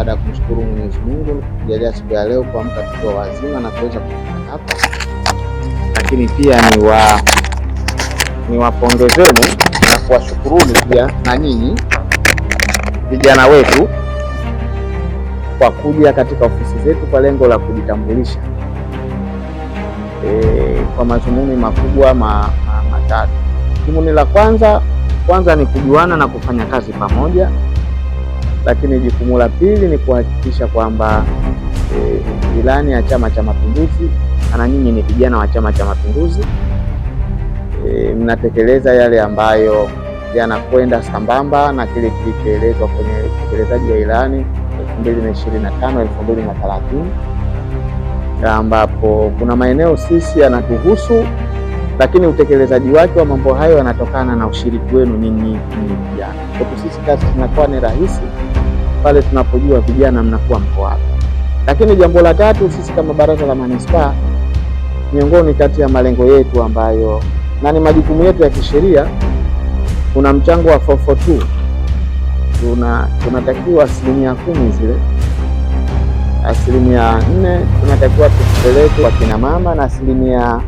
baada ya kumshukuru Mwenyezi Mungu kujalia siku ya leo kuamka tukiwa wazima na kuweza kufika hapa, lakini pia niwapongezeni na kuwashukuruni pia na nyinyi vijana wetu kwa kuja katika ofisi zetu kwa lengo la kujitambulisha kwa madhumuni makubwa matatu. Dhumuni la kwanza ni kujuana na kufanya kazi pamoja, lakini jukumu la pili ni kuhakikisha kwamba ilani ya Chama cha Mapinduzi, na nyinyi ni vijana wa Chama cha Mapinduzi, mnatekeleza yale ambayo yanakwenda sambamba na kile kilichoelezwa kwenye utekelezaji wa ilani 2025-2030, ambapo kuna maeneo sisi yanatuhusu, lakini utekelezaji wake wa mambo hayo yanatokana na ushiriki wenu nyinyi vijana. Kwa sisi kazi tunakuwa ni rahisi pale tunapojua vijana mnakuwa mko wapi. Lakini jambo la tatu, sisi kama Baraza la Manispaa, miongoni kati ya malengo yetu ambayo na ni majukumu yetu ya kisheria, kuna mchango wa 442. Tunatakiwa 10% zile, 4% tunatakiwa tusipeleke kwa kina mama na 2%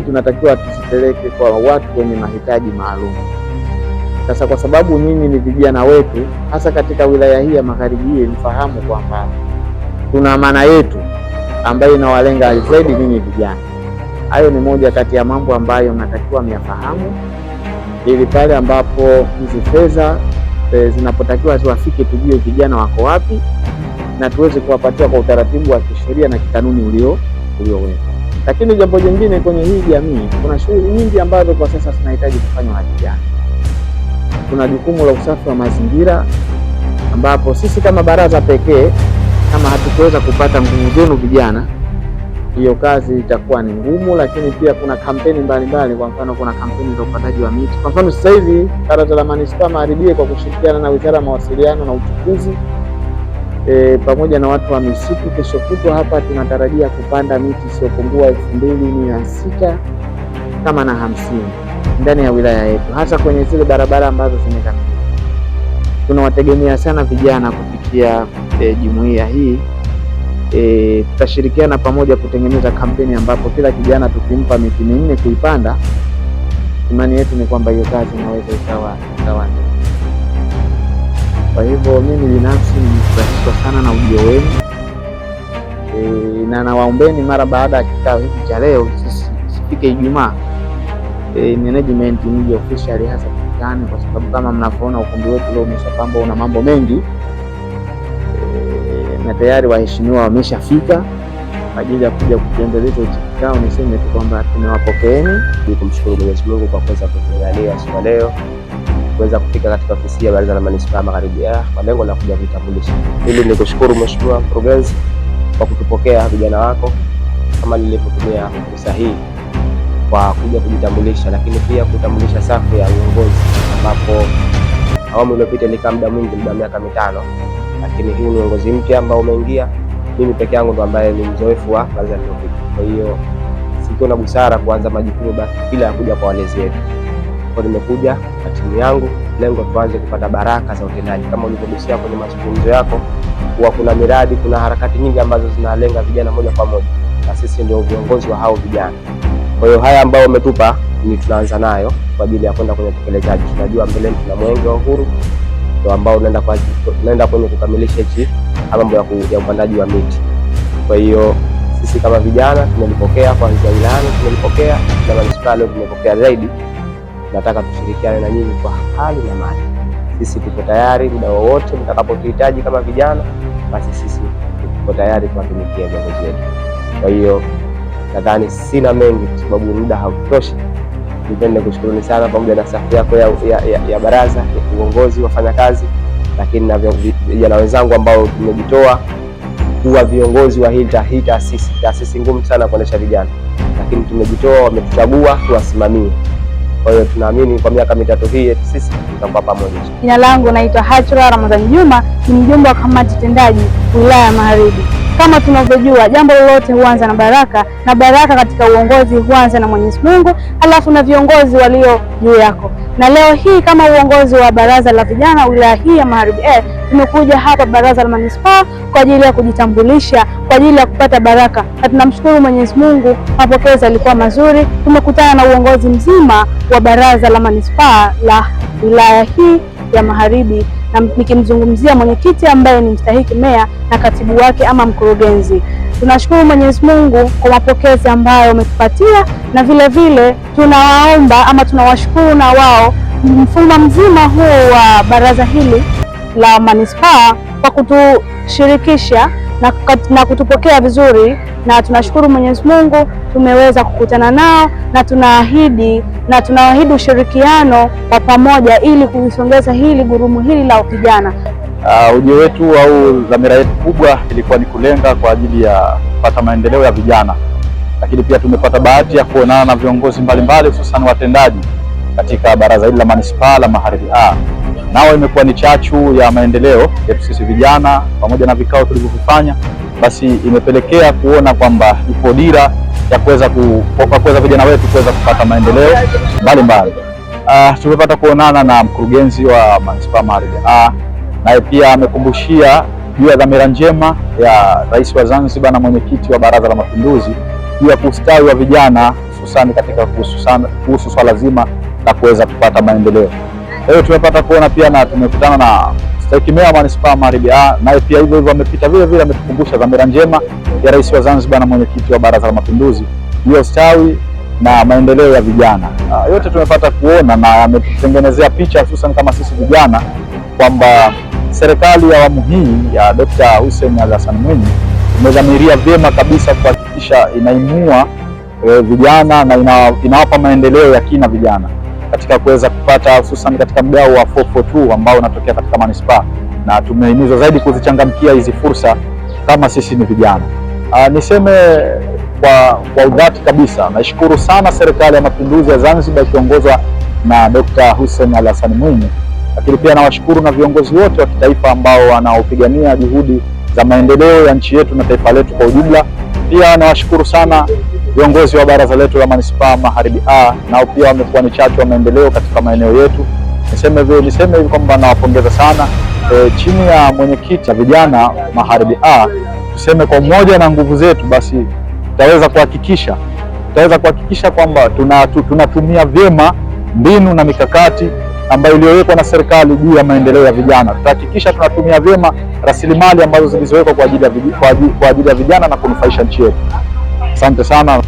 tunatakiwa tusipeleke kwa watu wenye mahitaji maalum. Sasa kwa sababu nyinyi ni vijana wetu, hasa katika wilaya hii ya Magharibi, nifahamu kwamba tuna maana yetu ambayo inawalenga zaidi nyinyi vijana. Hayo ni moja kati ya mambo ambayo mnatakiwa myafahamu, ili pale ambapo hizi fedha zinapotakiwa ziwafike, tujue vijana wako wapi na tuweze kuwapatia kwa utaratibu wa kisheria na kikanuni uliowekwa. Lakini jambo jingine, kwenye hii jamii kuna shughuli nyingi ambazo kwa sasa zinahitaji kufanywa na vijana. Kuna jukumu la usafi wa mazingira, ambapo sisi kama baraza pekee kama hatukuweza kupata nguvu zenu vijana, hiyo kazi itakuwa ni ngumu. Lakini pia kuna kampeni mbalimbali, kwa mfano kuna kampeni za upandaji wa miti. Kwa mfano sasa hivi Baraza la Manispaa Magharibi kwa kushirikiana na Wizara ya Mawasiliano na Uchukuzi pamoja na watu wa misitu, kesho kutwa hapa tunatarajia kupanda miti isiyopungua 2650 ndani ya wilaya yetu, hasa kwenye zile barabara ambazo zimekamilika. Tunawategemea sana vijana kupitia jumuiya hii. Tutashirikiana pamoja kutengeneza kampeni ambapo kila kijana tukimpa miti 4 kuipanda, imani yetu ni kwamba hiyo kazi inaweza ikawa. Kwa hivyo mimi binafsi nimefurahishwa sana na ujio wenu, na nawaombeni mara baada ya kikao hiki cha leo, sifike Ijumaa, management mje officially hasa tukutane, kwa sababu kama mnavyoona ukumbi wetu leo umeshapambwa, una mambo mengi na tayari waheshimiwa wameshafika kwa ajili ya kuja kuendeleza hicho kikao. Niseme tu kwamba tumewapokeeni. Kumshukuru Mwenyezi Mungu kwa kuweza kutujalia siku leo kuweza kufika katika ofisi ya Baraza la Manispaa Magharibi kwa lengo la kuja kutambulisha. Ili nikushukuru Mheshimiwa Mkurugenzi kwa kutupokea vijana wako kama nilivyotumia fursa hii kwa kuja kujitambulisha, lakini pia kutambulisha safu ya uongozi, ambapo awamu iliyopita ilikaa muda mwingi, muda miaka 5, lakini huu ni uongozi mpya ambao umeingia. Mimi peke yangu ndo ambaye ni mzoefu wa baraza lililopita, kwa hiyo sikiona busara kuanza majukumu bila ya kuja kwa walezi wetu. Kwa nimekuja na timu yangu, lengo tuanze kupata baraka za utendaji. Kama ulivyogusia kwenye mazungumzo yako, kuwa kuna miradi, kuna harakati nyingi ambazo zinalenga vijana moja kwa moja, na sisi ndio viongozi wa hao vijana. Kwa hiyo haya ambayo umetupa ni tunaanza nayo kwa ajili ya kwenda kwenye utekelezaji. Tunajua mbeleni tuna mwenge wa uhuru ndio ambao unaenda kwenye kukamilisha hichi mambo ya upandaji wa miti. Kwa hiyo sisi kama vijana tumelipokea kuanzia wilayani, tumelipokea na manispaa leo tumepokea zaidi. Nataka tushirikiane na nyinyi kwa hali na mali. Sisi tuko tayari muda wowote mtakapotuhitaji kama vijana, basi sisi tuko tayari kuwatumikia viongozi wetu. Kwa hiyo nadhani sina mengi kwa sababu muda hautoshi. Nipende kushukuruni sana pamoja na safu yako ya baraza ya uongozi, wafanyakazi, lakini na vijana wenzangu ambao tumejitoa kuwa viongozi wa hii taasisi ngumu sana kuonesha vijana, lakini tumejitoa, wametuchagua tuwasimamie. Kwa hiyo tunaamini kwa miaka 3 hii sisi tutakuwa pamoja. Jina langu naitwa Hajra Ramadhani Juma, ni mjumbe wa kamati tendaji wilaya ya Magharibi. kama tunavyojua jambo lolote huanza na baraka, na baraka katika uongozi huanza na Mwenyezi Mungu, halafu na viongozi walio juu yako. Na leo hii kama uongozi wa baraza la vijana wilaya hii ya Magharibi A, tumekuja hapa baraza la manispaa kwa ajili ya kujitambulisha, kwa ajili ya kupata baraka, na tunamshukuru Mwenyezi Mungu, mapokezi yalikuwa mazuri. Tumekutana na uongozi mzima wa baraza la manispaa la wilaya hii ya Magharibi, na nikimzungumzia mwenyekiti ambaye ni mstahiki meya na katibu wake ama mkurugenzi. Tunashukuru Mwenyezi Mungu kwa mapokezi ambayo wametupatia, na vile vile tunawaomba ama tunawashukuru na wao mfumo mzima huu wa baraza hili la manispaa kwa kutushirikisha na kutupokea vizuri, na tunashukuru Mwenyezi Mungu tumeweza kukutana nao, na tunaahidi ushirikiano kwa pamoja ili kulisongeza hili gurumu hili la vijana. Ujio wetu au dhamira yetu kubwa ilikuwa ni kulenga kwa ajili ya kupata maendeleo ya vijana, lakini pia tumepata bahati ya kuonana na viongozi mbalimbali hususan watendaji katika baraza hili la manispaa la Magharibi A. Nao imekuwa ni chachu ya maendeleo yetu sisi vijana, pamoja na vikao tulivyofanya, basi imepelekea kuona kwamba ipo dira ya kuweza vijana wetu kuweza kupata maendeleo mbalimbali. Tumepata kuonana na mkurugenzi wa manispaa Magharibi A, naye pia amekumbushia juu ya dhamira njema ya Rais wa Zanzibar na mwenyekiti wa Baraza la Mapinduzi juu ya kustawi wa vijana, hususani katika kuhusu swala zima la kuweza kupata maendeleo. Leo tumepata kuona pia na tumekutana na mstahiki meya wa manispaa Magharibi A, naye pia hivyo hivyo amepita vile vile, ametukumbusha dhamira njema ya Rais wa Zanzibar na mwenyekiti wa Baraza la Mapinduzi juu ya ustawi na maendeleo ya vijana. Yote tumepata kuona na ametutengenezea picha hususan kama sisi vijana kwamba serikali ya awamu hii ya Dr. Hussein Ali Hassan Mwinyi imedhamiria vyema kabisa kuhakikisha inainua vijana na inawapa maendeleo ya kina vijana katika kuweza kupata hususan katika mgao wa 442 ambao unatokea katika manispaa, na tumehimizwa zaidi kuzichangamkia hizi fursa kama sisi ni vijana. Niseme kwa udhati kabisa, naishukuru sana Serikali ya Mapinduzi ya Zanzibar ikiongozwa na Dr. Hussein Ali Hassan Mwinyi, lakini pia nawashukuru na viongozi wote wa kitaifa ambao wanaopigania juhudi za maendeleo ya nchi yetu na taifa letu kwa ujumla. Pia nawashukuru sana viongozi wa baraza letu la manispaa Magharibi A, nao pia wamekuwa ni chachu wa maendeleo katika maeneo yetu. Niseme hivi kwamba nawapongeza sana. Chini ya mwenyekiti wa vijana Magharibi A, tuseme kwa umoja na nguvu zetu, basi tutaweza kuhakikisha kwamba tunatumia vyema mbinu na mikakati ambayo iliyowekwa na serikali juu ya maendeleo ya vijana. Tutahakikisha tunatumia vyema rasilimali ambazo zilizowekwa kwa ajili ya vijana na kunufaisha nchi yetu. Asante sana.